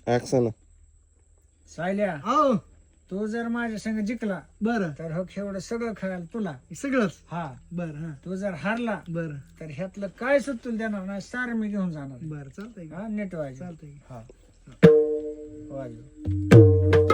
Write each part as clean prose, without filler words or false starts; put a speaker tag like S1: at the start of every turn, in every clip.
S1: Action.
S2: सायल्या
S3: हो
S2: तू जर माझ्या संग जिंकला
S3: बर
S2: तर हो एवढं सगळं खायला तुला.
S3: सगळंच
S2: हा
S3: बर हा
S2: तू जर हारला
S3: बर
S2: तर ह्यातलं काय सुद्धा तुला देणार नाही, सारं मी घेऊन जाणार.
S3: बर चालतंय
S2: हा नीट वाजव.
S3: चालतंय
S2: हा वाजव.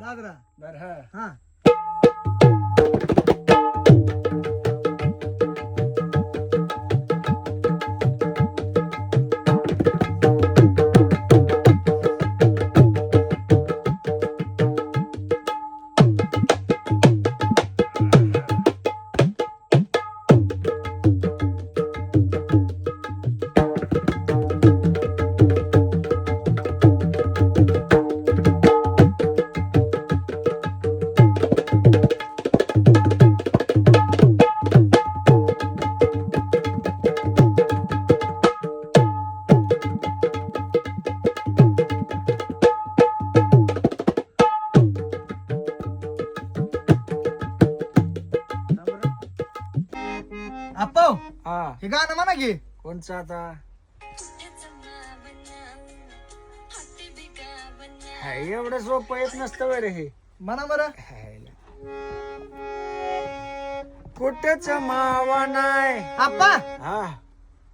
S3: दादरा
S2: बर हा
S3: हा आप्पा
S2: हा
S3: हे गाणं म्हणा की
S2: कोणचं आता. हाय, एवढं सोपं येत नसतं बरं हे.
S3: म्हणा बरं
S2: हायला. कुठेच मावा नाही.
S3: आप्पा
S2: हा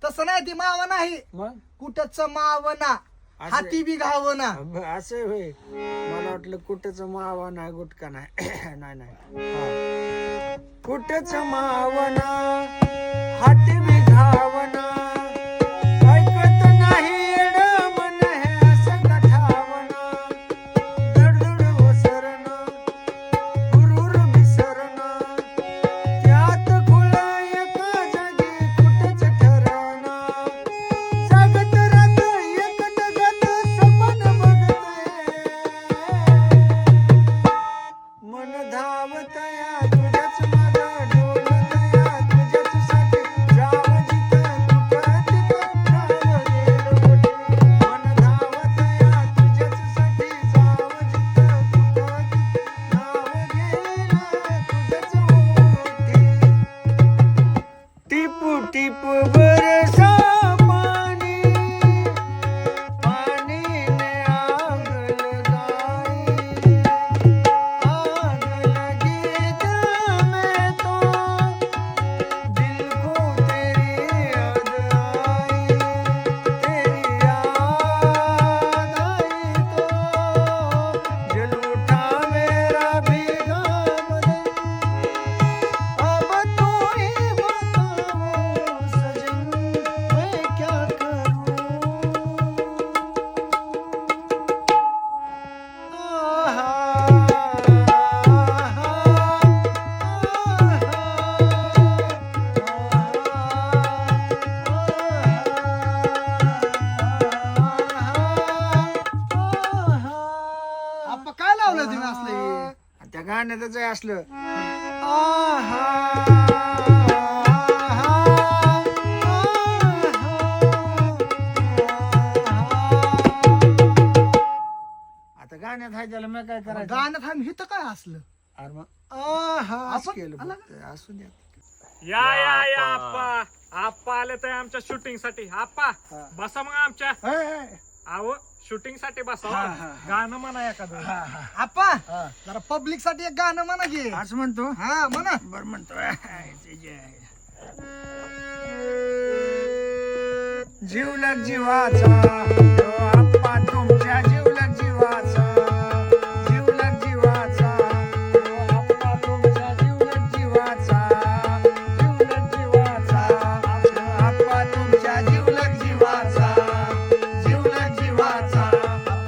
S3: तसं नाही ती मावा नाही
S2: मग
S3: कुठच मावना
S2: असं-
S3: हाती बी घावना
S2: असं होय. मला वाटलं कुठेच मावा नाही गुटका नाही. नाही नाही हा. कुठेच मावना हाती बी घावना ऐकत नाही येडं मन हे असं गठावना धडधड ओसरणं हुरूर विसरणं त्यात खुळ एका जागी कुठेच ठरणं जागत राहत एकट गत सपन बघतय मन धावतया तुझ्याच माग डोलतया तुझ्याच साठी जाव जिथं गाण्यातच आहे असलं आहा आता गाण्यात आहे त्याला मी काय करायचं
S3: गाण्यात आम्ही इथं काय असलं
S2: अरे मग आहा असं
S3: आपण-
S2: केलं
S3: आला
S2: फक्त. असू द्या
S1: या आप्पा आप्पा आले तर आमच्या शूटिंग साठी आप्पा
S2: हा.
S1: बसा मग आमच्या आव शूटिंग साठी बसा
S2: हा,
S1: हो.
S2: हा, हा.
S1: गाणं म्हणा एखादं
S3: आप्पा
S2: हा.
S3: जरा पब्लिक साठी एक गाणं म्हणा की
S2: असं म्हणतो
S3: हा म्हणा
S2: बर म्हणतो जीवलग जीवाचा तो आप्पा तुमच्या जीवलग जीवाचा जीवलग जीवाचा तो आप्पा तुमच्या जीवलग जीवाचा जीवलग जीवाचा तो आप्पा तुमच्या जीवलग जीवाचा जीवलग जीवाचा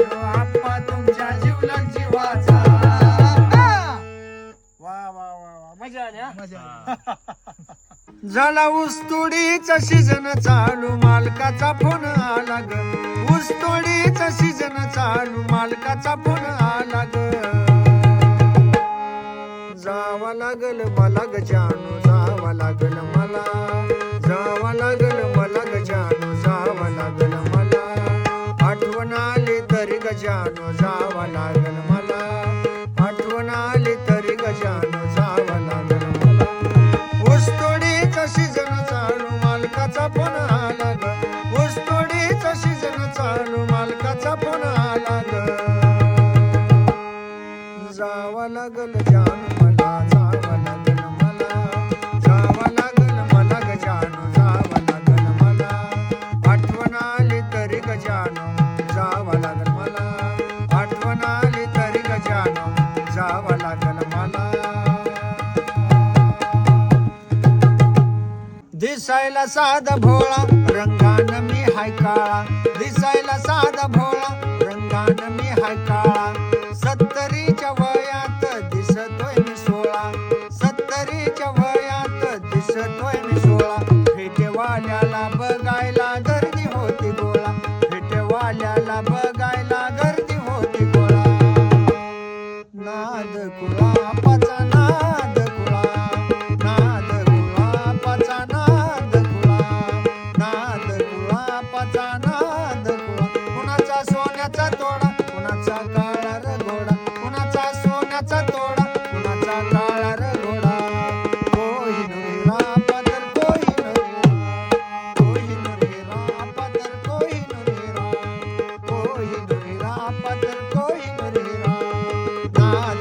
S2: तो आप्पा तुमच्या जीवलग जीवाचा वा वा वा वा मजा आली हा?
S3: मजा आली.
S2: झाला ऊसतोडीचा सीझन चालू मालकाचा फोन आला ग ऊसतोडीचा सीझन चालू मालकाचा फोन आला ग जावा लागल मला ग जानू जावा लागल मला जावा लागल मला ग जानू जावा लागल मला आठवण आली तरी ग जानू जावा लागल मला आठवण आली तरी ग जानू जावा लागल मला ऊसतोडीचा सीझन चालू मालकाचा फोन आला ग ऊसतोडीचा सीझन चालू मालकाचा फोन आला ग जावा लागल जानू मला जावा लागल मला जावा लागल मला ग जानू जावा लागल मला आठवण आली तरी ग जानू जावा लागल मला आठवण आली तरी ग जानू जावा लागल मला दिसायला साधा भोळा रंगान मी हाय काळा दिसायला साधा भोळा रंगान मी हाय काळा 70च्या वयात दिसतोय मी 16 70च्या वयात दिसतोय मी 16 फेटेवाल्याला बघायला गर्दी होती गोळा फेटेवाल्याला बघायला गर्दी होती गोळा नाद कुळापाचा नाद कुळा नाद कुळापाचा नाद कुळा नाद कुळापाचा नाद कुळा कुणाचा सोन्याचा तोडा कुणाचा काळा र घोडा कुणाचा सोन्याचा तोडा कुणाचा काळा र घोडा कोहिनूर पदर कोहिनूर हिरा पदर कोहिनूर हिरा कोहिनूर पदर कोहिनूर हिरा नाद